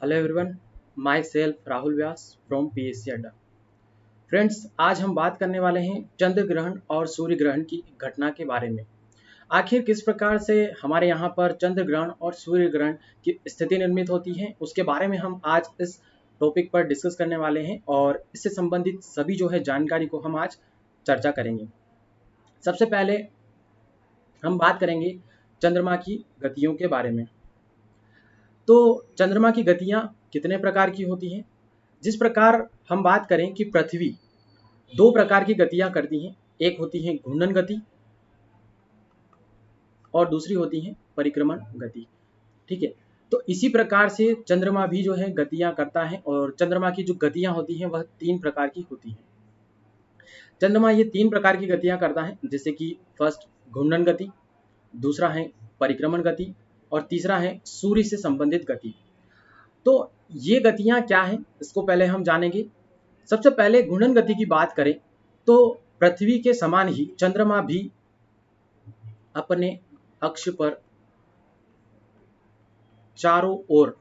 Hello everyone, my self Rahul Vyas from PSC अड्डा। Friends, आज हम बात करने वाले हैं चंद्र ग्रहण और सूर्य ग्रहण की घटना के बारे में। आखिर किस प्रकार से हमारे यहाँ पर चंद्र ग्रहण और सूर्य ग्रहण की स्थिति निर्मित होती है, उसके बारे में हम आज इस टॉपिक पर डिस्कस करने वाले हैं और इससे संबंधित सभी जो है जानकारी को हम आज चर्चा करेंगे। सबसे पहले हम बात करेंगे चंद्रमा की गतियों के बारे में। तो चंद्रमा की गतियाँ कितने प्रकार की होती हैं? जिस प्रकार हम बात करें कि पृथ्वी दो प्रकार की गतियां करती हैं, एक होती है घूर्णन गति और दूसरी होती है परिक्रमण गति। ठीक है, तो इसी प्रकार से चंद्रमा भी जो है गतियां करता है और चंद्रमा की जो गतियां होती हैं वह तीन प्रकार की होती हैं। चंद्रमा ये तीन प्रकार की गतियां करता है, जैसे कि फर्स्ट घूर्णन गति, दूसरा है परिक्रमण गति और तीसरा है सूर्य से संबंधित गति। तो ये गतियां क्या हैं, इसको पहले हम जानेंगे। सबसे पहले घूर्णन गति की बात करें तो पृथ्वी के समान ही चंद्रमा भी अपने अक्ष पर चारों ओर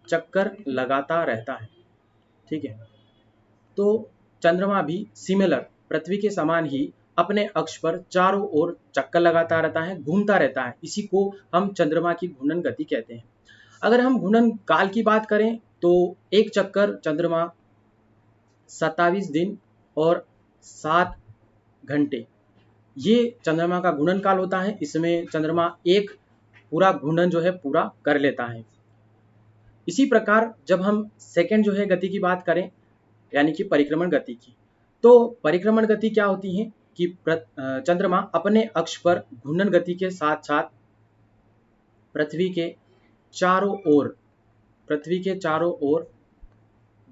चक्कर लगाता रहता है। ठीक है, तो चंद्रमा भी सिमिलर पृथ्वी के समान ही अपने अक्ष पर चारों ओर चक्कर लगाता रहता है, घूमता रहता है। इसी को हम चंद्रमा की घूर्णन गति कहते हैं। अगर हम घूर्णन काल की बात करें तो एक चक्कर चंद्रमा 27 दिन और 7 घंटे, ये चंद्रमा का घूर्णन काल होता है। इसमें चंद्रमा एक पूरा घूर्णन जो है पूरा कर लेता है। इसी प्रकार जब हम सेकंड जो है गति की बात करें, यानी कि परिक्रमण गति की, तो परिक्रमण गति क्या होती है कि चंद्रमा अपने अक्ष पर घूर्णन गति के साथ साथ पृथ्वी के चारों ओर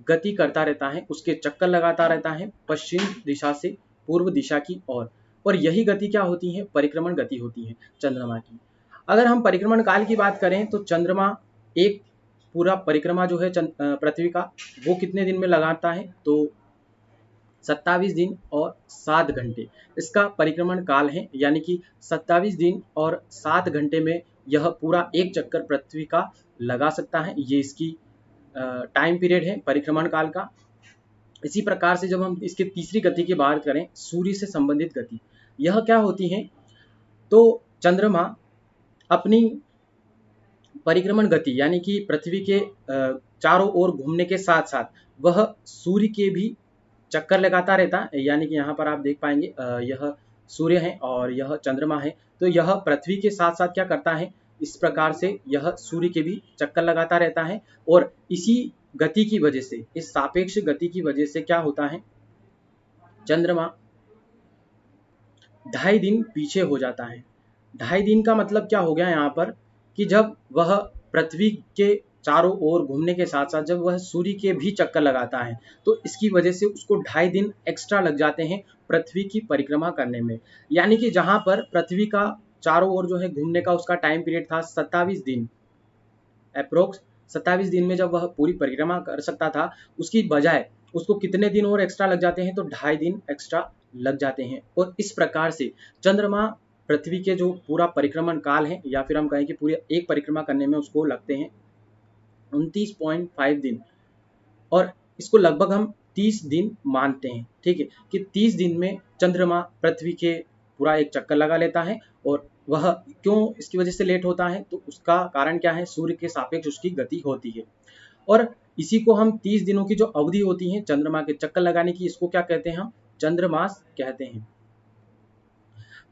गति करता रहता है, उसके चक्कर लगाता रहता है पश्चिम दिशा से पूर्व दिशा की ओर। और यही गति क्या होती है? परिक्रमण गति होती है चंद्रमा की। अगर हम परिक्रमण काल की बात करें तो चंद्रमा एक पूरा परिक्रमा जो है पृथ्वी का, वो कितने दिन में लगाता है? तो 27 दिन और 7 घंटे इसका परिक्रमण काल है, यानी कि 27 दिन और 7 घंटे में यह पूरा एक चक्कर पृथ्वी का लगा सकता है। ये इसकी टाइम पीरियड है परिक्रमण काल का। इसी प्रकार से जब हम इसके तीसरी गति की बात करें, सूर्य से संबंधित गति, यह क्या होती है? तो चंद्रमा अपनी परिक्रमण गति यानी कि पृथ्वी के चारों ओर घूमने के साथ साथ वह सूर्य के भी चक्कर लगाता रहता है। यानी कि यहाँ पर आप देख पाएंगे यह सूर्य है और यह चंद्रमा है, तो यह पृथ्वी के साथ साथ क्या करता है? इस प्रकार से यह सूर्य के भी चक्कर लगाता रहता है। और इसी गति की वजह से, इस सापेक्ष गति की वजह से क्या होता है? चंद्रमा 2.5 दिन पीछे हो जाता है। 2.5 दिन का मतलब क्या हो गया यहाँ पर कि जब वह पृथ्वी के चारों ओर घूमने के साथ साथ जब वह सूर्य के भी चक्कर लगाता है, तो इसकी वजह से उसको 2.5 दिन एक्स्ट्रा लग जाते हैं पृथ्वी की परिक्रमा करने में। यानी कि जहाँ पर पृथ्वी का चारों ओर जो है घूमने का उसका टाइम पीरियड था 27 दिन, अप्रोक्स 27 दिन में जब वह पूरी परिक्रमा कर सकता था, उसकी बजाय उसको कितने दिन और एक्स्ट्रा लग जाते हैं? तो 2.5 दिन एक्स्ट्रा लग जाते हैं। और इस प्रकार से चंद्रमा पृथ्वी के जो पूरा परिक्रमण काल है, या फिर हम कहें कि पूरी एक परिक्रमा करने में उसको लगते हैं 29.5 दिन, और इसको लगभग हम 30 दिन मानते हैं। ठीक है, कि 30 दिन में चंद्रमा पृथ्वी के पूरा एक चक्कर लगा लेता है। और वह क्यों इसकी वजह से लेट होता है? तो उसका कारण क्या है? सूर्य के सापेक्ष उसकी गति होती है। और इसी को हम 30 दिनों की जो अवधि होती है चंद्रमा के चक्कर लगाने की, इसको क्या कहते हैं? हम चंद्रमास कहते हैं।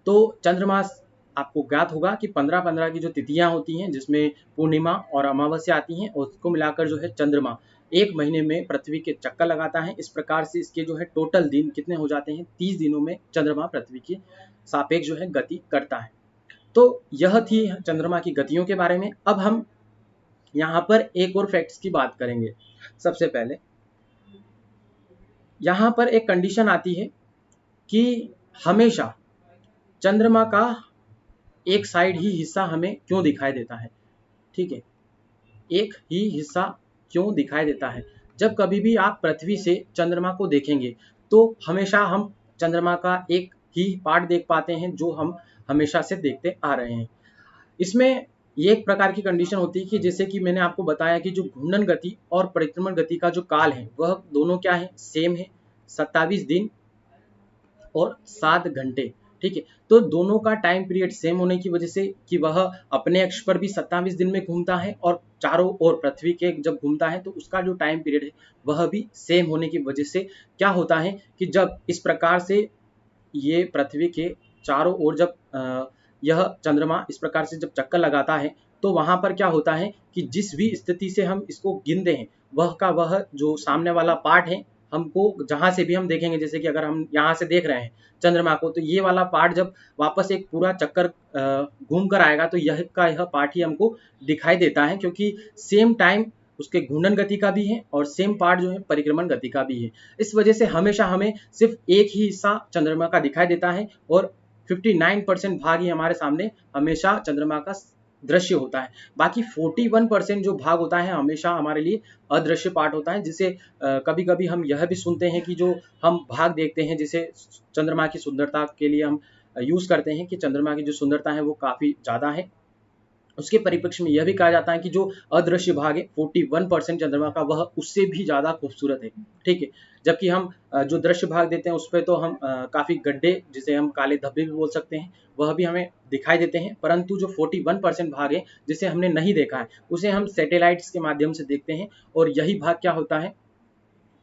तो चंद्रमास आपको ज्ञात होगा कि 15-15 की जो तिथियां होती हैं, जिसमें पूर्णिमा और अमावस्या आती हैं, और उसको मिलाकर जो है चंद्रमा एक महीने में पृथ्वी के चक्कर लगाता है। इस प्रकार से इसके जो है टोटल दिन कितने हो जाते हैं? 30 दिनों में चंद्रमा पृथ्वी के सापेक्ष जो है गति करता है। तो यह थी चंद्रमा की गतियों के बारे में। अब हम यहाँ पर एक और फैक्ट्स की बात करेंगे। सबसे पहले यहाँ पर एक कंडीशन आती है कि हमेशा चंद्रमा का एक साइड ही हिस्सा हमें क्यों दिखाई देता है? ठीक है, एक ही हिस्सा क्यों दिखाई देता है? जब कभी भी आप पृथ्वी से चंद्रमा को देखेंगे तो हमेशा हम चंद्रमा का एक ही पार्ट देख पाते हैं, जो हम हमेशा से देखते आ रहे हैं। इसमें ये एक प्रकार की कंडीशन होती है कि जैसे कि मैंने आपको बताया कि जो घूर्णन गति और परिक्रमण गति का जो काल है वह दोनों क्या है, सेम है, 27 दिन और 7 घंटे। ठीक है, तो दोनों का टाइम पीरियड सेम होने की वजह से कि वह अपने अक्ष पर भी 27 दिन में घूमता है और चारों ओर पृथ्वी के जब घूमता है तो उसका जो टाइम पीरियड है वह भी सेम होने की वजह से क्या होता है कि जब इस प्रकार से ये पृथ्वी के चारों ओर जब यह चंद्रमा इस प्रकार से जब चक्कर लगाता है तो वहां पर क्या होता है कि जिस भी स्थिति से हम इसको गिनते हैं वह का वह जो सामने वाला पार्ट है, हमको जहां से भी हम देखेंगे, जैसे कि अगर हम यहाँ से देख रहे हैं चंद्रमा को, तो ये वाला पार्ट जब वापस एक पूरा चक्कर घूम कर आएगा तो यह पार्ट ही हमको दिखाई देता है, क्योंकि सेम टाइम उसके घूर्णन गति का भी है और सेम पार्ट जो है परिक्रमण गति का भी है। इस वजह से हमेशा हमें सिर्फ एक ही हिस्सा चंद्रमा का दिखाई देता है और 59% भाग ही हमारे सामने हमेशा चंद्रमा का दृश्य होता है। बाकी 41% जो भाग होता है हमेशा हमारे लिए अदृश्य पार्ट होता है, जिसे कभी कभी हम यह भी सुनते हैं कि जो हम भाग देखते हैं जिसे चंद्रमा की सुंदरता के लिए हम यूज करते हैं कि चंद्रमा की जो सुंदरता है वो काफी ज्यादा है, उसके परिप्रेक्ष्य में यह भी कहा जाता है कि जो अदृश्य भाग है 41% चंद्रमा का वह उससे भी ज्यादा खूबसूरत है। ठीक है, जबकि हम जो दृश्य भाग देते हैं उस पर तो हम काफी गड्ढे, जिसे हम काले धब्बे भी बोल सकते हैं, वह भी हमें दिखाई देते हैं, परंतु जो 41% भाग है जिसे हमने नहीं देखा है उसे हम सैटेलाइट्स के माध्यम से देखते हैं और यही भाग क्या होता है,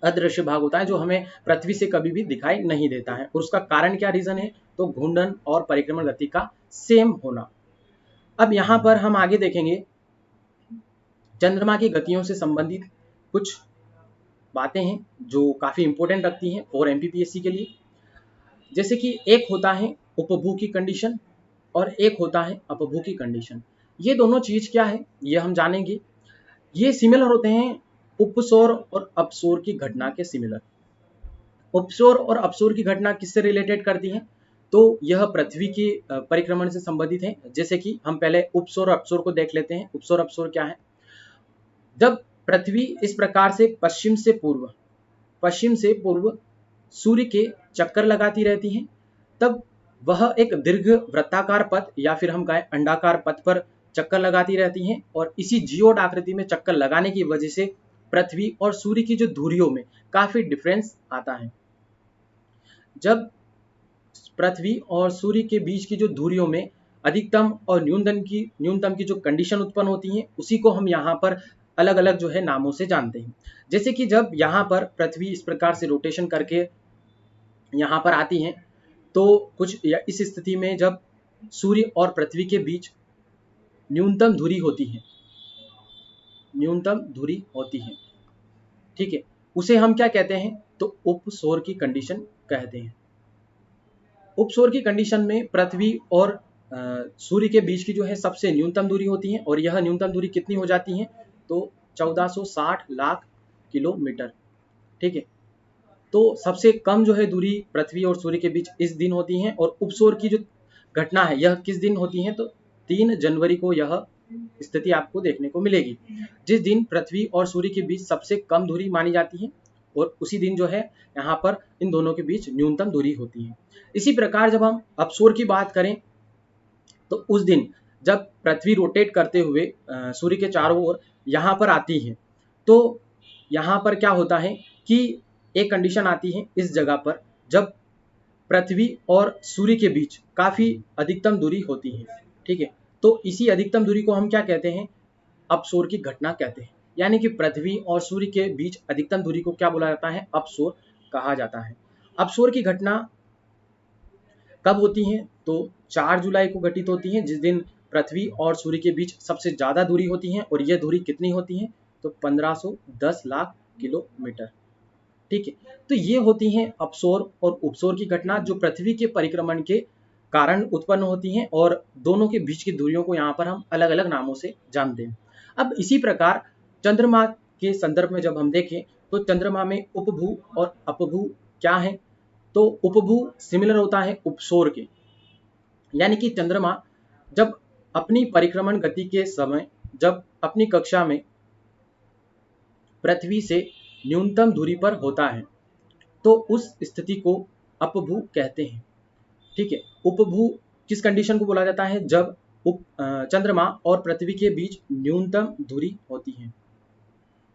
अदृश्य भाग होता है, जो हमें पृथ्वी से कभी भी दिखाई नहीं देता है। और उसका कारण क्या रीजन है, तो घूर्णन और परिक्रमण गति का सेम होना। अब यहाँ पर हम आगे देखेंगे चंद्रमा की गतियों से संबंधित कुछ बातें हैं जो काफी इंपॉर्टेंट रखती हैं फॉर एमपीपीएससी के लिए। जैसे कि एक होता है उपभू की कंडीशन और एक होता है अपभू की कंडीशन। ये दोनों चीज क्या है ये हम जानेंगे। ये सिमिलर होते हैं उपसौर और अपसौर की घटना के सिमिलर। उपसौर और अपसौर की घटना किससे रिलेटेड करती हैं, तो यह पृथ्वी की परिक्रमण से संबंधित है। जैसे कि हम पहले उपसौर और अपसौर को देख लेते हैं। उपसौर अपसौर क्या है, जब पृथ्वी इस प्रकार से पश्चिम से पूर्व सूर्य के चक्कर लगाती रहती है, तब वह एक दीर्घ वृत्ताकार पथ या फिर हम कहें अंडाकार पथ पर चक्कर लगाती रहती हैं और इसी जियोड आकृति में चक्कर लगाने की वजह से पृथ्वी और सूर्य की जो दूरियों में काफी डिफरेंस आता है। जब पृथ्वी और सूर्य के बीच की जो दूरियों में अधिकतम और न्यूनतम की जो कंडीशन उत्पन्न होती है उसी को हम यहाँ पर अलग अलग जो है नामों से जानते हैं। जैसे कि जब यहाँ पर पृथ्वी इस प्रकार से रोटेशन करके यहाँ पर आती है तो कुछ इस स्थिति में जब सूर्य और पृथ्वी के बीच न्यूनतम दूरी होती है, ठीक है, उसे हम क्या कहते हैं, तो उपसौर की कंडीशन कहते हैं। उपसौर की कंडीशन में पृथ्वी और सूर्य के बीच की जो है सबसे न्यूनतम दूरी होती है और यह न्यूनतम दूरी कितनी हो जाती है, तो 1460 लाख किलोमीटर। ठीक है, तो सबसे कम जो है दूरी पृथ्वी और सूर्य के बीच इस दिन होती है और उपसौर की जो घटना है यह किस दिन होती है, तो 3 जनवरी को यह स्थिति आपको देखने को मिलेगी, जिस दिन पृथ्वी और सूर्य के बीच सबसे कम दूरी मानी जाती है और उसी दिन जो है यहाँ पर इन दोनों के बीच न्यूनतम दूरी होती है। इसी प्रकार जब हम अपसौर की बात करें तो उस दिन जब पृथ्वी रोटेट करते हुए सूर्य के चारों ओर यहाँ पर आती है, तो यहाँ पर क्या होता है कि एक कंडीशन आती है इस जगह पर जब पृथ्वी और सूर्य के बीच काफी अधिकतम दूरी होती है। ठीक है, तो इसी अधिकतम दूरी को हम क्या कहते हैं, अपसौर की घटना कहते हैं। यानी कि पृथ्वी और सूर्य के बीच अधिकतम दूरी को क्या बोला जाता है, अपसौर कहा जाता है। अपसौर की घटना कब होती है, तो 4 जुलाई को घटित होती है, जिस दिन पृथ्वी और सूर्य के बीच सबसे ज्यादा दूरी होती है और यह दूरी कितनी होती है, तो 1510 लाख किलोमीटर। ठीक है, तो ये होती हैं अपसौर और उपसौर की घटना जो पृथ्वी के परिक्रमण के कारण उत्पन्न होती हैं और दोनों के बीच की दूरियों को यहाँ पर हम अलग अलग नामों से जानते हैं। अब इसी प्रकार चंद्रमा के संदर्भ में जब हम देखें तो चंद्रमा में उपभू और अपभू क्या है, तो उपभू सिमिलर होता है उपसौर के, यानी कि चंद्रमा जब अपनी परिक्रमण गति के समय जब अपनी कक्षा में पृथ्वी से न्यूनतम दूरी पर होता है तो उस स्थिति को अपभू कहते हैं। ठीक है, उपभू किस कंडीशन को बोला जाता है, जब चंद्रमा और पृथ्वी के बीच न्यूनतम दूरी होती है।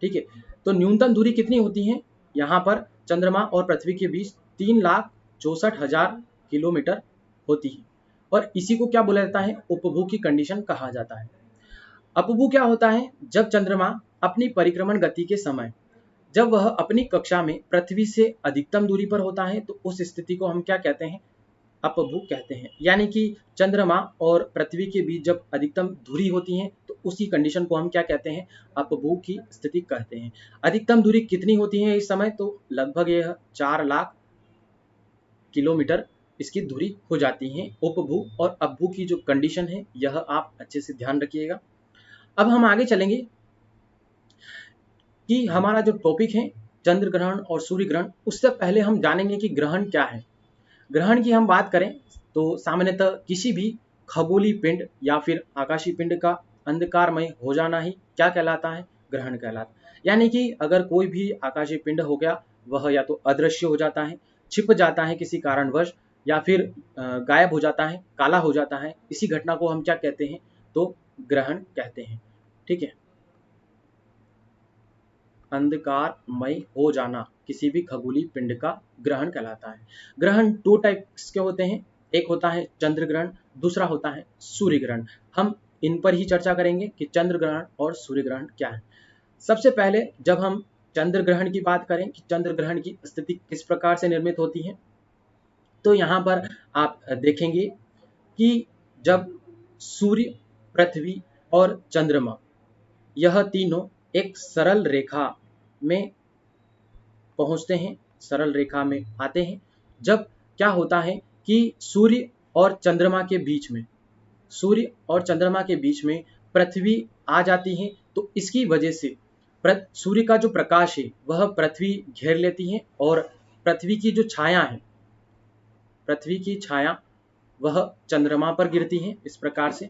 ठीक है, तो न्यूनतम दूरी कितनी होती है यहाँ पर चंद्रमा और पृथ्वी के बीच 3,64,000 किलोमीटर होती है। और इसी को क्या बोला जाता है, उपभू की कंडीशन कहा जाता है। अपभू क्या होता है, जब चंद्रमा अपनी परिक्रमण गति के समय जब वह अपनी कक्षा में पृथ्वी से अधिकतम दूरी पर होता है तो उस स्थिति को हम क्या कहते हैं, अपभू कहते हैं। यानी कि चंद्रमा और पृथ्वी के बीच जब अधिकतम दूरी होती है तो उसी कंडीशन को हम क्या कहते हैं, अपभू की स्थिति कहते हैं। अधिकतम दूरी कितनी होती है इस समय, तो लगभग यह 4 लाख किलोमीटर इसकी दूरी हो जाती है। उपभू और अपभू की जो कंडीशन है यह आप अच्छे से ध्यान रखिएगा। अब हम आगे चलेंगे कि हमारा जो टॉपिक है चंद्र ग्रहण और सूर्य ग्रहण, उससे पहले हम जानेंगे कि ग्रहण क्या है। ग्रहण की हम बात करें तो सामान्यतः किसी भी खगोलीय पिंड या फिर आकाशीय पिंड का अंधकारमय हो जाना ही क्या कहलाता है, ग्रहण कहलाता है। यानी कि अगर कोई भी आकाशीय पिंड हो गया वह या तो अदृश्य हो जाता है, छिप जाता है किसी कारणवश, या फिर गायब हो जाता है, काला हो जाता है, इसी घटना को हम क्या कहते हैं, तो ग्रहण कहते हैं। ठीक है, अंधकारमय हो जाना किसी भी खगोलीय पिंड का ग्रहण कहलाता है। ग्रहण 2 टाइप्स के होते हैं, एक होता है चंद्र ग्रहण, दूसरा होता है सूर्य ग्रहण। हम इन पर ही चर्चा करेंगे कि चंद्र ग्रहण और सूर्य ग्रहण क्या है। सबसे पहले जब हम चंद्र ग्रहण की बात करें कि चंद्र ग्रहण की स्थिति किस प्रकार से निर्मित होती है, तो यहाँ पर आप देखेंगे कि जब सूर्य, पृथ्वी और चंद्रमा यह तीनों एक सरल रेखा में पहुंचते हैं, सरल रेखा में आते हैं, जब क्या होता है कि सूर्य और चंद्रमा के बीच में, सूर्य और चंद्रमा के बीच में पृथ्वी आ जाती है, तो इसकी वजह से सूर्य का जो प्रकाश है वह पृथ्वी घेर लेती है और पृथ्वी की जो छाया है, पृथ्वी की छाया वह चंद्रमा पर गिरती है इस प्रकार से।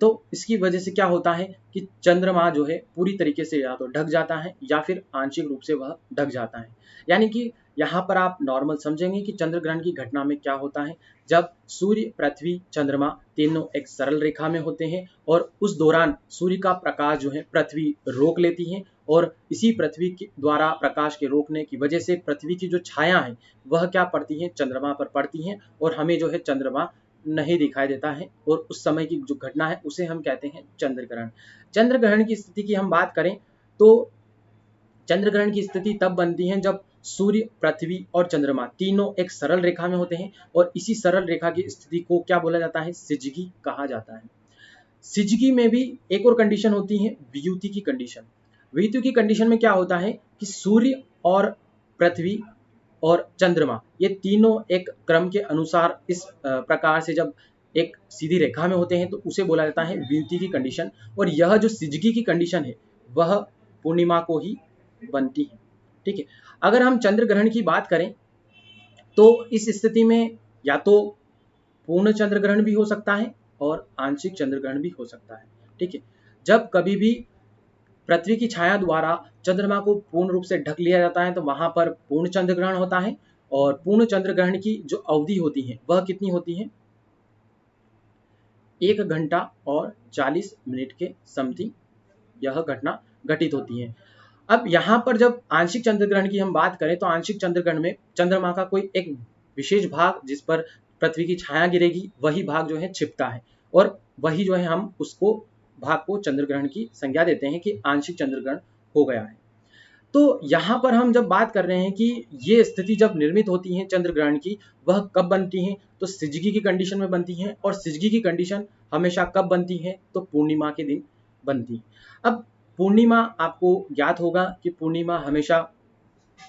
तो इसकी वजह से क्या होता है कि चंद्रमा जो है पूरी तरीके से या तो ढक जाता है या फिर आंशिक रूप से वह ढक जाता है। यानी कि यहाँ पर आप नॉर्मल समझेंगे कि चंद्र ग्रहण की घटना में क्या होता है, जब सूर्य, पृथ्वी, चंद्रमा तीनों एक सरल रेखा में होते हैं और उस दौरान सूर्य का प्रकाश जो है पृथ्वी रोक लेती है और इसी पृथ्वी के द्वारा प्रकाश के रोकने की वजह से पृथ्वी की जो छाया है वह क्या पड़ती है, चंद्रमा पर पड़ती है और हमें जो है चंद्रमा नहीं दिखाई देता है और उस समय की जो घटना है उसे हम कहते हैं चंद्र ग्रहण। चंद्र ग्रहण की स्थिति की हम बात करें तो चंद्र ग्रहण की स्थिति तब बनती है जब सूर्य, पृथ्वी और चंद्रमा तीनों एक सरल रेखा में होते हैं और इसी सरल रेखा की स्थिति को क्या बोला जाता है, सिजगी कहा जाता है। सिजगी में भी एक और कंडीशन होती है, वियुति की कंडीशन। वियुति की कंडीशन में क्या होता है कि सूर्य और पृथ्वी और चंद्रमा ये तीनों एक क्रम के अनुसार इस प्रकार से जब एक सीधी रेखा में होते हैं तो उसे बोला जाता है वियुति की कंडीशन। और यह जो सिजगी की कंडीशन है वह पूर्णिमा को ही बनती है। ठीक है, अगर हम चंद्र ग्रहण की बात करें तो इस स्थिति में या तो पूर्ण चंद्र ग्रहण भी हो सकता है और आंशिक चंद्र ग्रहण भी हो सकता है। ठीक है, जब कभी भी पृथ्वी की छाया द्वारा चंद्रमा को पूर्ण रूप से ढक लिया जाता है तो वहां पर पूर्ण चंद्र ग्रहण होता है और पूर्ण चंद्र ग्रहण की जो अवधि होती है वह कितनी होती है, 1 घंटा और 40 मिनट के समथिंग यह घटना घटित होती है। अब यहाँ पर जब आंशिक चंद्र ग्रहण की हम बात करें तो आंशिक चंद्र ग्रहण में चंद्रमा का कोई एक विशेष भाग जिस पर पृथ्वी की छाया गिरेगी वही भाग जो है छिपता है और वही जो है हम उसको भाग को चंद्र ग्रहण की संज्ञा देते हैं कि आंशिक चंद्र ग्रहण हो गया है। तो यहाँ पर हम जब बात कर रहे हैं कि ये स्थिति जब निर्मित होती है चंद्र ग्रहण की वह कब बनती है, तो सिजगी की कंडीशन में बनती है और सिजगी की कंडीशन हमेशा कब बनती है, तो पूर्णिमा के दिन बनती है। अब पूर्णिमा आपको ज्ञात होगा कि पूर्णिमा हमेशा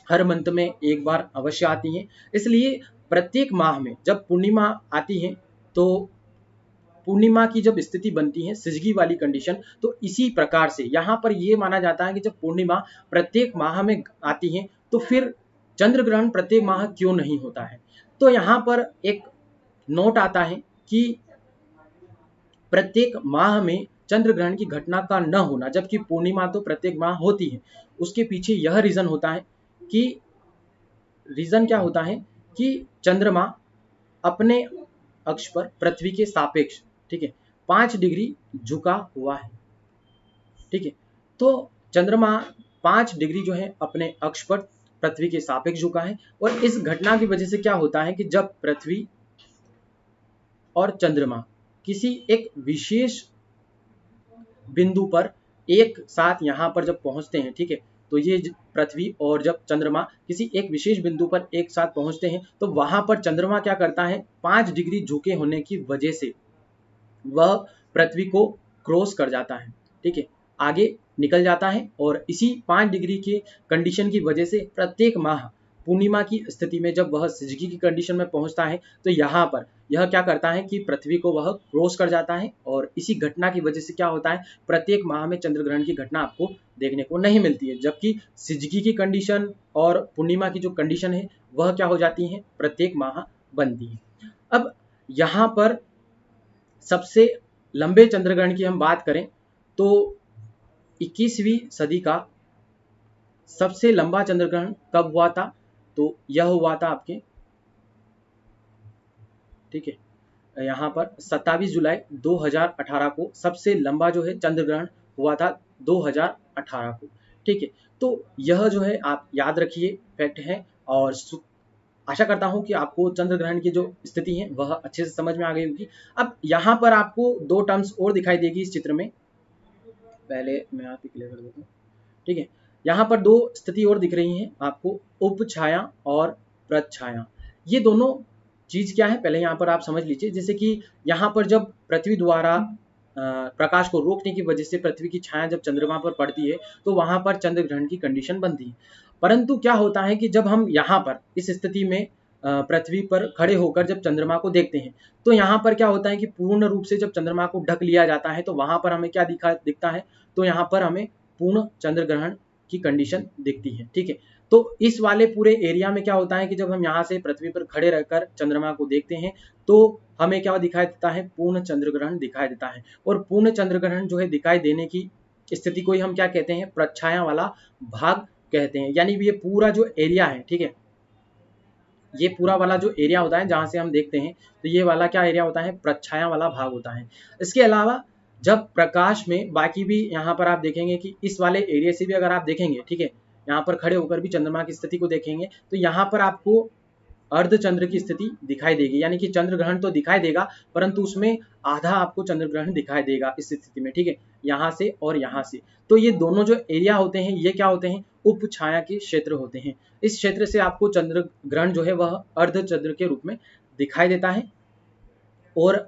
हर मंथ में एक बार अवश्य आती है, इसलिए प्रत्येक माह में जब पूर्णिमा आती है तो पूर्णिमा की जब स्थिति बनती है सिजगी वाली कंडीशन, तो इसी प्रकार से यहाँ पर यह माना जाता है कि जब पूर्णिमा प्रत्येक माह में आती है तो फिर चंद्र ग्रहण प्रत्येक माह क्यों नहीं होता है। तो यहाँ पर एक नोट आता है कि प्रत्येक माह में चंद्र ग्रहण की घटना का न होना जबकि पूर्णिमा तो प्रत्येक माह होती है, उसके पीछे यह रीजन होता है कि रीजन क्या होता है कि चंद्रमा अपने अक्ष पर पृथ्वी के सापेक्ष, ठीक है, 5 डिग्री झुका हुआ है। ठीक है, तो चंद्रमा 5 डिग्री जो है अपने अक्ष पर पृथ्वी के सापेक्ष झुका है। और इस घटना की वजह से क्या होता है कि जब पृथ्वी और चंद्रमा किसी एक विशेष बिंदु पर एक साथ यहाँ पर जब पहुंचते हैं, ठीक है, तो ये पृथ्वी और जब चंद्रमा किसी एक विशेष बिंदु पर एक साथ पहुंचते हैं तो वहां पर चंद्रमा क्या करता है, 5 डिग्री झुके होने की वजह से वह पृथ्वी को क्रॉस कर जाता है। ठीक है, आगे निकल जाता है और इसी 5 डिग्री के कंडीशन की वजह से प्रत्येक माह पूर्णिमा की स्थिति में जब वह सिजगी की कंडीशन में पहुंचता है तो यहाँ पर यह क्या करता है कि पृथ्वी को वह क्रॉस कर जाता है। और इसी घटना की वजह से क्या होता है, प्रत्येक माह में चंद्र ग्रहण की घटना आपको देखने को नहीं मिलती है, जबकि सिजगी की कंडीशन और पूर्णिमा की जो कंडीशन है वह क्या हो जाती है, प्रत्येक माह बनती है। अब यहाँ पर सबसे लंबे चंद्रग्रहण की हम बात करें तो 21वीं सदी का सबसे लंबा चंद्रग्रहण कब हुआ था, तो यह हुआ था आपके, ठीक है, यहाँ पर 27 जुलाई 2018 को सबसे लंबा जो है चंद्रग्रहण हुआ था 2018 को। ठीक है, तो यह जो है आप याद रखिए, फैक्ट है। और आशा करता हूं कि आपको चंद्र ग्रहण की जो स्थिति है वह अच्छे से समझ में आ गई होगी। अब यहाँ पर आपको दो टर्म्स और दिखाई देगी इस चित्र में, पहले मैं यहाँ पे क्लियर कर देता हूँ। ठीक है, यहाँ पर दो स्थिति और दिख रही हैं आपको, उपछाया और प्रच्छाया। ये दोनों चीज क्या है पहले यहाँ पर आप समझ लीजिए। जैसे कि यहाँ पर जब पृथ्वी द्वारा प्रकाश को रोकने की वजह से पृथ्वी की छाया जब चंद्रमा पर पड़ती है तो वहां पर चंद्र ग्रहण की कंडीशन बनती है। परंतु क्या होता है कि जब हम यहाँ पर इस स्थिति में पृथ्वी पर खड़े होकर जब चंद्रमा को देखते हैं तो यहाँ पर क्या होता है कि पूर्ण रूप से जब चंद्रमा को ढक लिया जाता है तो वहां पर हमें क्या दिखता है, तो यहाँ पर हमें पूर्ण चंद्र ग्रहण की कंडीशन दिखती है। ठीक है, तो इस वाले पूरे एरिया में क्या होता है कि जब हम यहाँ से पृथ्वी पर खड़े रहकर चंद्रमा को देखते हैं तो हमें क्या दिखाई देता है, पूर्ण चंद्र ग्रहण दिखाई देता है। और पूर्ण चंद्र ग्रहण जो है दिखाई देने की स्थिति को ही हम क्या कहते हैं, प्रच्छाया वाला भाग कहते हैं। यानी ये पूरा जो एरिया है, ठीक है, ये पूरा वाला जो एरिया होता है जहां से हम देखते हैं तो ये वाला क्या एरिया होता है, प्रच्छाया वाला भाग होता है। इसके अलावा जब प्रकाश में बाकी भी यहाँ पर आप देखेंगे कि इस वाले एरिया से भी अगर आप देखेंगे, ठीक है, यहाँ पर खड़े होकर भी चंद्रमा की स्थिति को देखेंगे तो यहाँ पर आपको अर्धचंद्र की स्थिति दिखाई देगी। यानी कि चंद्र ग्रहण तो दिखाई देगा परंतु उसमें आधा आपको चंद्र ग्रहण दिखाई देगा इस स्थिति में। ठीक है, यहाँ से और यहाँ से, तो ये दोनों जो एरिया होते हैं ये क्या होते हैं, उप छाया के क्षेत्र होते हैं। इस क्षेत्र से आपको चंद्र ग्रहण जो है वह अर्धचंद्र के रूप में दिखाई देता है। और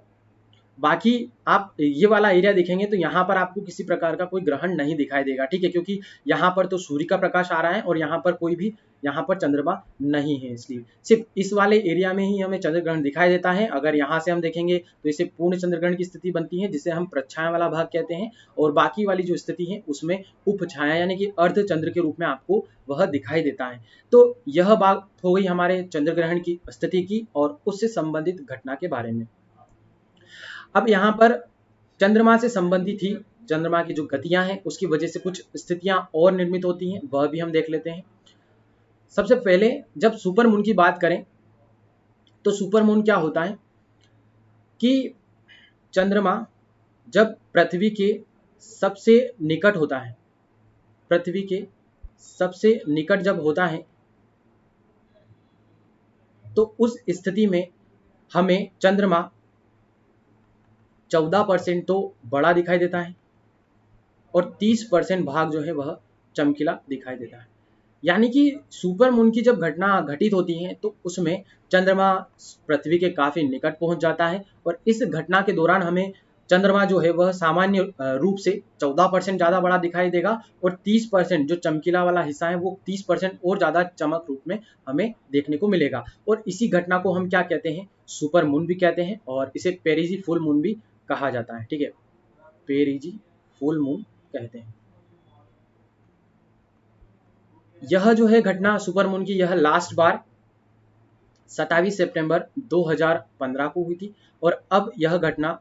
बाकी आप ये वाला एरिया देखेंगे तो यहाँ पर आपको किसी प्रकार का कोई ग्रहण नहीं दिखाई देगा। ठीक है, क्योंकि यहाँ पर तो सूर्य का प्रकाश आ रहा है और यहाँ पर कोई भी यहाँ पर चंद्रमा नहीं है, इसलिए सिर्फ इस वाले एरिया में ही हमें चंद्र ग्रहण दिखाई देता है। अगर यहाँ से हम देखेंगे तो इसे पूर्ण चंद्र ग्रहण की स्थिति बनती है जिसे हम प्रच्छाया वाला भाग कहते हैं। और बाकी वाली जो स्थिति है उसमें उपछाया यानी कि अर्धचंद्र के रूप में आपको वह दिखाई देता है। तो यह बात हो गई हमारे चंद्र ग्रहण की स्थिति की और उससे संबंधित घटना के बारे में। अब यहाँ पर चंद्रमा से संबंधित ही चंद्रमा की जो गतियां हैं उसकी वजह से कुछ स्थितियां और निर्मित होती हैं, वह भी हम देख लेते हैं। सबसे पहले जब सुपर मून की बात करें तो सुपर मून क्या होता है कि चंद्रमा जब पृथ्वी के सबसे निकट होता है, पृथ्वी के सबसे निकट जब होता है तो उस स्थिति में हमें चंद्रमा 14% तो बड़ा दिखाई देता है और 30% भाग जो है वह चमकीला दिखाई देता है। यानी कि सुपर मून की जब घटना घटित होती है तो उसमें चंद्रमा पृथ्वी के काफी निकट पहुंच जाता है और इस घटना के दौरान हमें चंद्रमा जो है वह सामान्य रूप से 14% ज्यादा बड़ा दिखाई देगा और 30% जो चमकीला वाला हिस्सा है वो 30% और ज्यादा चमक रूप में हमें देखने को मिलेगा। और इसी घटना को हम क्या कहते हैं, सुपर मून भी कहते हैं और इसे पेरिजी फुल मून भी कहा जाता है। ठीक है, पेरिजी फुल मून कहते हैं। यह जो है घटना सुपर मून की, यह लास्ट बार 27 सितंबर 2015 को हुई थी और अब यह घटना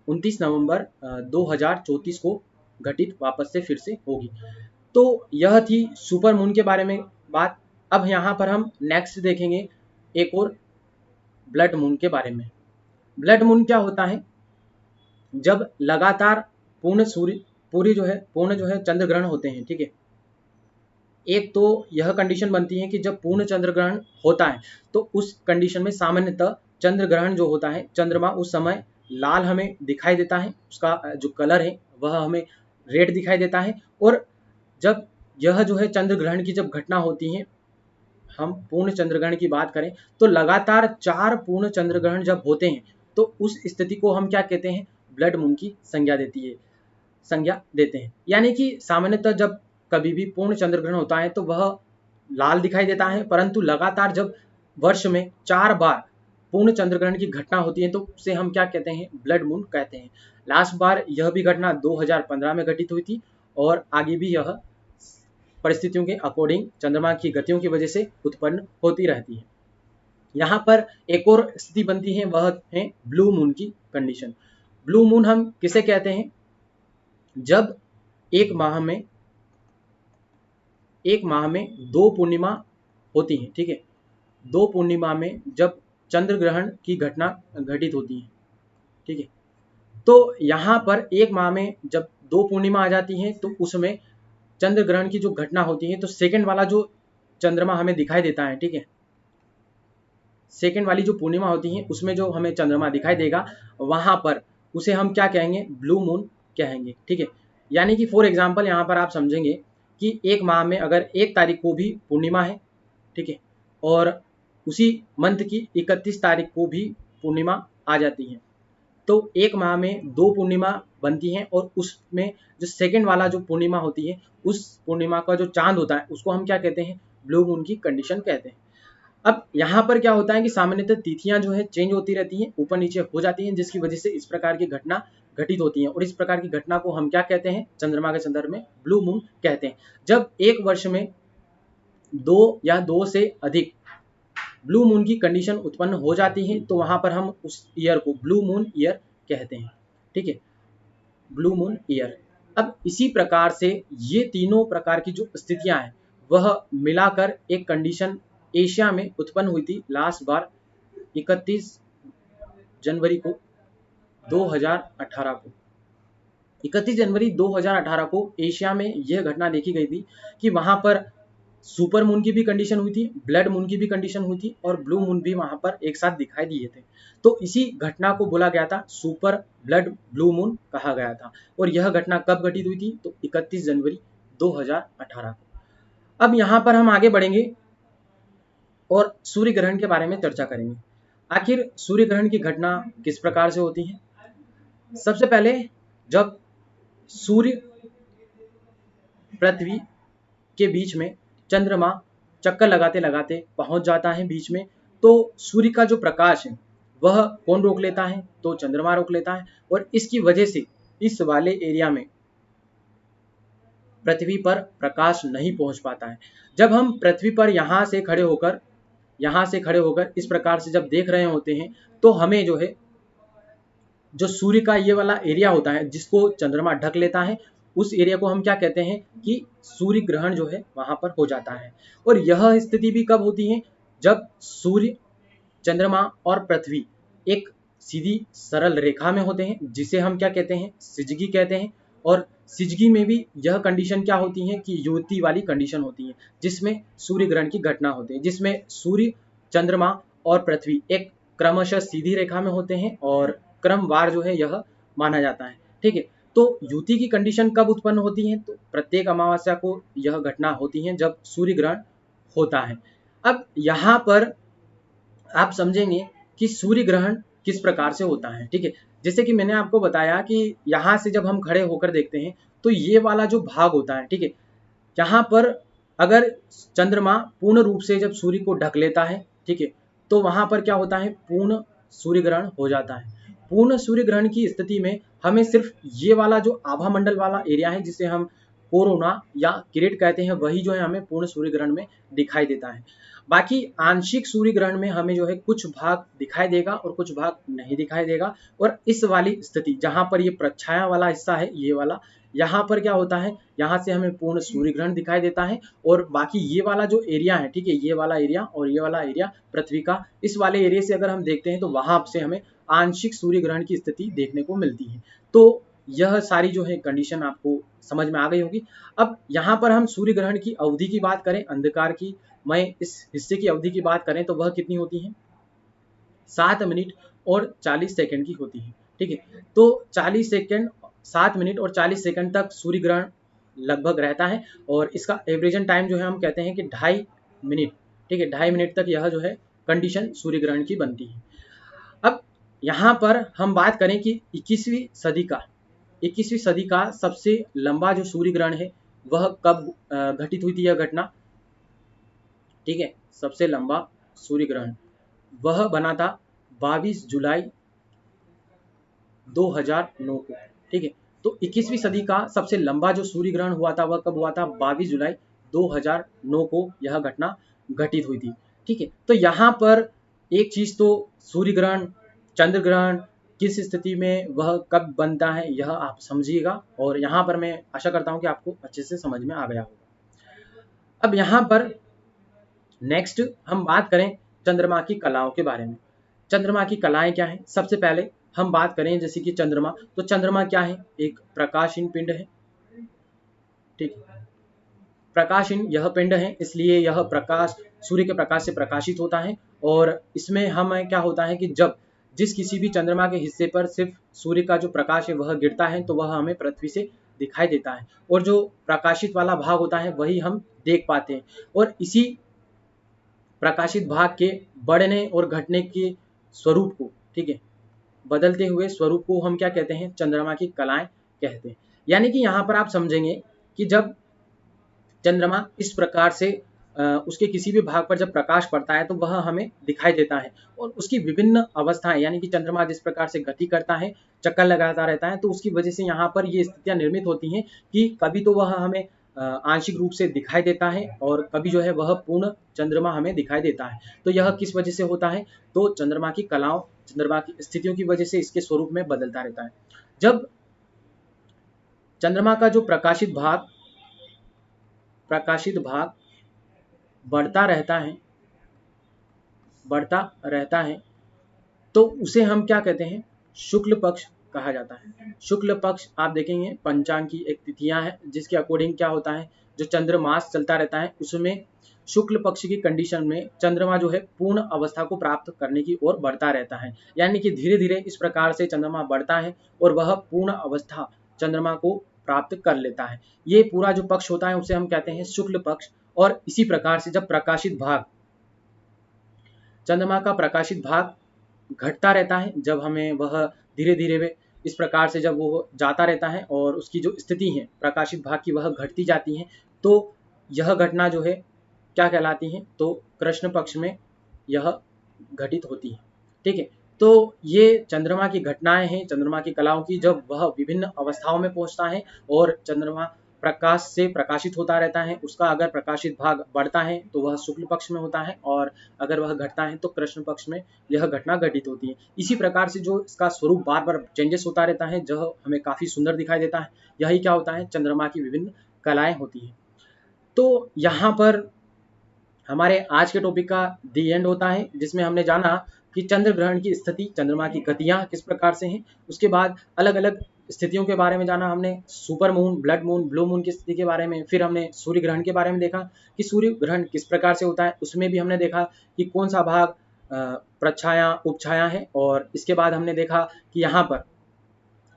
29 नवंबर 2034 को घटित वापस से फिर से होगी। तो यह थी सुपर मून के बारे में बात। अब यहाँ पर हम नेक्स्ट देखेंगे एक और ब्लड मून के बारे में। ब्लड मून क्या होता है? जब लगातार पूर्ण सूर्य पूर्ण जो है चंद्र ग्रहण होते हैं, ठीक है। एक तो यह कंडीशन बनती है कि जब पूर्ण चंद्र ग्रहण होता है तो उस कंडीशन में सामान्यतः चंद्र ग्रहण जो होता है, चंद्रमा उस समय लाल हमें दिखाई देता है, उसका जो कलर है वह हमें रेड दिखाई देता है। और जब यह जो है चंद्र ग्रहण की जब घटना होती है, हम पूर्ण चंद्र ग्रहण की बात करें तो लगातार 4 पूर्ण चंद्र ग्रहण जब होते हैं तो उस स्थिति को हम क्या कहते हैं? ब्लड मून की संज्ञा देते हैं। यानी कि सामान्यतः जब कभी भी पूर्ण चंद्र ग्रहण होता है तो वह लाल दिखाई देता है, परंतु लगातार जब वर्ष में 4 बार पूर्ण चंद्र ग्रहण की घटना होती है तो उसे हम क्या कहते हैं? ब्लड मून कहते हैं। लास्ट बार यह भी घटना 2015 में घटित हुई थी और आगे भी यह परिस्थितियों के अकॉर्डिंग चंद्रमा की गतियों की वजह से उत्पन्न होती रहती है। यहाँ पर एक और स्थिति बनती है, वह है ब्लू मून की कंडीशन। ब्लू मून हम किसे कहते हैं? जब एक माह में 2 पूर्णिमा होती है, ठीक है। 2 पूर्णिमा में जब चंद्र ग्रहण की घटना घटित होती है, ठीक है। तो यहाँ पर एक माह में जब 2 पूर्णिमा आ जाती है तो उसमें चंद्र ग्रहण की जो घटना होती है तो सेकंड वाला जो चंद्रमा हमें दिखाई देता है, ठीक है। सेकंड वाली जो पूर्णिमा होती है उसमें जो हमें चंद्रमा दिखाई देगा, वहां पर उसे हम क्या कहेंगे? ब्लू मून कहेंगे, ठीक है। यानी कि फॉर एग्जाम्पल यहाँ पर आप समझेंगे कि एक माह में अगर 1 तारीख को भी पूर्णिमा है, ठीक है, और उसी मंथ की 31 तारीख को भी पूर्णिमा आ जाती है, तो एक माह में 2 पूर्णिमा बनती हैं और उसमें जो सेकंड वाला जो पूर्णिमा होती है, उस पूर्णिमा का जो चांद होता है उसको हम क्या कहते हैं? ब्लू मून की कंडीशन कहते हैं। अब यहाँ पर क्या होता है कि सामान्यतः तिथियां जो है चेंज होती रहती हैं, ऊपर नीचे हो जाती हैं, जिसकी वजह से इस प्रकार की घटना घटित होती है और इस प्रकार की घटना को हम क्या कहते हैं? चंद्रमा के संदर्भ में ब्लू मून कहते हैं। जब एक वर्ष में 2 या 2 से अधिक ब्लू मून की कंडीशन उत्पन्न हो जाती है तो वहां पर हम उस ईयर को ब्लू मून ईयर कहते हैं, ठीक है। Blue moon year. अब इसी प्रकार से ये तीनों प्रकार की जो स्थितियां हैं वह मिलाकर एक कंडीशन एशिया में उत्पन्न हुई थी लास्ट बार 31 जनवरी को 2018 को। 31 जनवरी 2018 को एशिया में यह घटना देखी गई थी कि वहां पर सुपर मून की भी कंडीशन हुई थी, ब्लड मून की भी कंडीशन हुई थी और ब्लू मून भी वहां पर एक साथ दिखाई दिए थे। तो इसी घटना को बोला गया था सुपर ब्लड ब्लू मून कहा गया था। और यह घटना कब घटित हुई थी? तो 31 जनवरी 2018 को। अब यहाँ पर हम आगे बढ़ेंगे और सूर्य ग्रहण के बारे में चर्चा करेंगे। आखिर सूर्य ग्रहण की घटना किस प्रकार से होती है? सबसे पहले जब सूर्य पृथ्वी के बीच में चंद्रमा चक्कर लगाते लगाते पहुंच जाता है बीच में, तो सूर्य का जो प्रकाश है वह कौन रोक लेता है? तो चंद्रमा रोक लेता है। और इसकी वजह से इस वाले एरिया में पृथ्वी पर प्रकाश नहीं पहुंच पाता है। जब हम पृथ्वी पर यहाँ से खड़े होकर इस प्रकार से जब देख रहे होते हैं तो हमें जो है जो सूर्य का ये वाला एरिया होता है जिसको चंद्रमा ढक लेता है, उस एरिया को हम क्या कहते हैं? कि सूर्य ग्रहण जो है वहां पर हो जाता है। और यह स्थिति भी कब होती है? जब सूर्य, चंद्रमा और पृथ्वी एक सीधी सरल रेखा में होते हैं, जिसे हम क्या कहते हैं? सिजगी कहते हैं। और सिजगी में भी यह कंडीशन क्या होती है? कि युति वाली कंडीशन होती है, जिसमें सूर्य ग्रहण की घटना होती है, जिसमें सूर्य, चंद्रमा और पृथ्वी एक क्रमशः सीधी रेखा में होते हैं और क्रमवार जो है यह माना जाता है, ठीक है। तो युति की कंडीशन कब उत्पन्न होती है? तो प्रत्येक अमावस्या को यह घटना होती है जब सूर्य ग्रहण होता है। अब यहाँ पर आप समझेंगे कि सूर्य ग्रहण किस प्रकार से होता है, ठीक है। जैसे कि मैंने आपको बताया कि यहाँ से जब हम खड़े होकर देखते हैं तो ये वाला जो भाग होता है, ठीक है, यहाँ पर अगर चंद्रमा पूर्ण रूप से जब सूर्य को ढक लेता है, ठीक है, तो वहां पर क्या होता है? पूर्ण सूर्य ग्रहण हो जाता है। पूर्ण सूर्य ग्रहण की स्थिति में हमें सिर्फ ये वाला जो आभा मंडल वाला एरिया है जिसे हम कोरोना या किरीट कहते हैं, वही जो है हमें पूर्ण सूर्य ग्रहण में दिखाई देता है। बाकी आंशिक सूर्य ग्रहण में हमें जो है कुछ भाग दिखाई देगा और कुछ भाग नहीं दिखाई देगा। और इस वाली स्थिति जहां पर ये प्रच्छाया वाला हिस्सा है, ये वाला, यहाँ पर क्या होता है? यहाँ से हमें पूर्ण सूर्य ग्रहण दिखाई देता है और बाकी ये वाला जो एरिया है, ठीक है, ये वाला एरिया और ये वाला एरिया पृथ्वी का, इस वाले एरिया से अगर हम देखते हैं तो वहां से हमें आंशिक सूर्य ग्रहण की स्थिति देखने को मिलती है। तो यह सारी जो है कंडीशन आपको समझ में आ गई होगी। अब यहाँ पर हम सूर्य ग्रहण की अवधि की बात करें, अंधकार की मैं इस हिस्से की अवधि की बात करें तो वह कितनी होती है, 7 मिनट और 40 सेकंड की होती है। ठीक है, तो 40 सेकंड, 7 मिनट और 40 सेकंड तक सूर्य ग्रहण लगभग रहता है और इसका एवरेजन टाइम जो है हम कहते हैं कि 2.5 मिनट। ठीक है, 2.5 मिनट तक यह जो है कंडीशन सूर्य ग्रहण की बनती है। अब यहाँ पर हम बात करें कि 21वीं सदी का सबसे लंबा जो सूर्य ग्रहण है वह कब घटित हुई थी यह घटना। ठीक है, सबसे लंबा सूर्य ग्रहण वह बना था 22 जुलाई 2009 को। ठीक है, तो 21वीं सदी का सबसे लंबा जो सूर्य ग्रहण हुआ था वह कब हुआ था, 22 जुलाई 2009 को यह घटना घटित हुई थी। ठीक है, तो यहाँ पर एक चीज तो सूर्य ग्रहण, चंद्र ग्रहण किस स्थिति में वह कब बनता है यह आप समझिएगा और यहाँ पर मैं आशा करता हूँ कि आपको अच्छे से समझ में आ गया होगा। अब यहाँ पर नेक्स्ट हम बात करें चंद्रमा की कलाओं के बारे में। चंद्रमा की कलाएं क्या है, सबसे पहले हम बात करें जैसे कि चंद्रमा, तो चंद्रमा क्या है, एक प्रकाशहीन पिंड है। ठीक है, प्रकाशहीन यह पिंड है, इसलिए यह प्रकाश सूर्य के प्रकाश से प्रकाशित होता है और इसमें हमें क्या होता है कि जब जिस किसी भी चंद्रमा के हिस्से पर सिर्फ सूर्य का जो प्रकाश है वह गिरता है तो वह हमें पृथ्वी से दिखाई देता है और जो प्रकाशित वाला भाग होता है वही हम देख पाते हैं। और इसी प्रकाशित भाग के बढ़ने और घटने के स्वरूप को, ठीक है, बदलते हुए स्वरूप को हम क्या कहते हैं, चंद्रमा की कलाएं कहते हैं। यानी कि यहाँ पर आप समझेंगे कि जब चंद्रमा इस प्रकार से उसके किसी भी भाग पर जब प्रकाश पड़ता है तो वह हमें दिखाई देता है और उसकी विभिन्न अवस्थाएं, यानी कि चंद्रमा जिस प्रकार से गति करता है, चक्कर लगाता रहता है, तो उसकी वजह से यहाँ पर ये स्थितियां निर्मित होती हैं कि कभी तो वह हमें आंशिक रूप से दिखाई देता है और कभी जो है वह पूर्ण चंद्रमा हमें दिखाई देता है। तो यह किस वजह से होता है, तो चंद्रमा की कलाओं, चंद्रमा की स्थितियों की वजह से इसके स्वरूप में बदलता रहता है। जब चंद्रमा का जो प्रकाशित भाग बढ़ता रहता है तो उसे हम क्या कहते हैं, शुक्ल पक्ष कहा जाता है। शुक्ल पक्ष आप देखेंगे पंचांग की एक तिथियां है जिसके अकॉर्डिंग क्या होता है, जो चंद्र मास चलता रहता है उसमें शुक्ल पक्ष की कंडीशन में चंद्रमा जो है पूर्ण अवस्था को प्राप्त करने की ओर बढ़ता रहता है। यानी कि धीरे धीरे इस प्रकार से चंद्रमा बढ़ता है और वह पूर्ण अवस्था चंद्रमा को प्राप्त कर लेता है। ये पूरा जो पक्ष होता है उसे हम कहते हैं शुक्ल पक्ष। और इसी प्रकार से जब चंद्रमा का प्रकाशित भाग घटता रहता है, जब हमें वह धीरे धीरे इस प्रकार से जब वो जाता रहता है और उसकी जो स्थिति है प्रकाशित भाग की वह घटती जाती है, तो यह घटना जो है क्या कहलाती है, तो कृष्ण पक्ष में यह घटित होती है। ठीक है, तो ये चंद्रमा की घटनाएं हैं, चंद्रमा की कलाओं की, जब वह विभिन्न अवस्थाओं में पहुंचता है और चंद्रमा प्रकाश से प्रकाशित होता रहता है। उसका अगर प्रकाशित भाग बढ़ता है तो वह शुक्ल पक्ष में होता है और अगर वह घटता है तो कृष्ण पक्ष में यह घटना घटित होती है। इसी प्रकार से जो इसका स्वरूप बार बार चेंजेस होता रहता है, जो हमें काफी सुंदर दिखाई देता है, यही क्या होता है, चंद्रमा की विभिन्न कलाएं होती है। तो यहाँ पर हमारे आज के टॉपिक का दी एंड होता है, जिसमें हमने जाना कि चंद्र ग्रहण की स्थिति, चंद्रमा की गतियां किस प्रकार से हैं, उसके बाद अलग अलग स्थितियों के बारे में जाना हमने, super moon, blood moon, blue moon की स्थिति के बारे में। फिर हमने सूर्य ग्रहण के बारे में देखा कि सूर्य ग्रहण किस प्रकार से होता है, उसमें भी हमने देखा कि कौन सा भाग प्रच्छाया उपछाया है, और इसके बाद हमने देखा कि यहाँ पर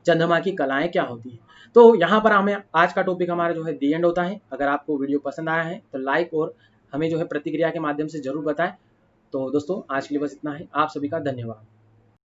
चंद्रमा की कलाएं क्या होती है। तो यहाँ पर हमें आज का टॉपिक हमारा जो है दी एंड होता है। अगर आपको वीडियो पसंद आया है तो लाइक और हमें जो है प्रतिक्रिया के माध्यम से जरूर बताएं। तो दोस्तों आज के लिए बस इतना ही, आप सभी का धन्यवाद।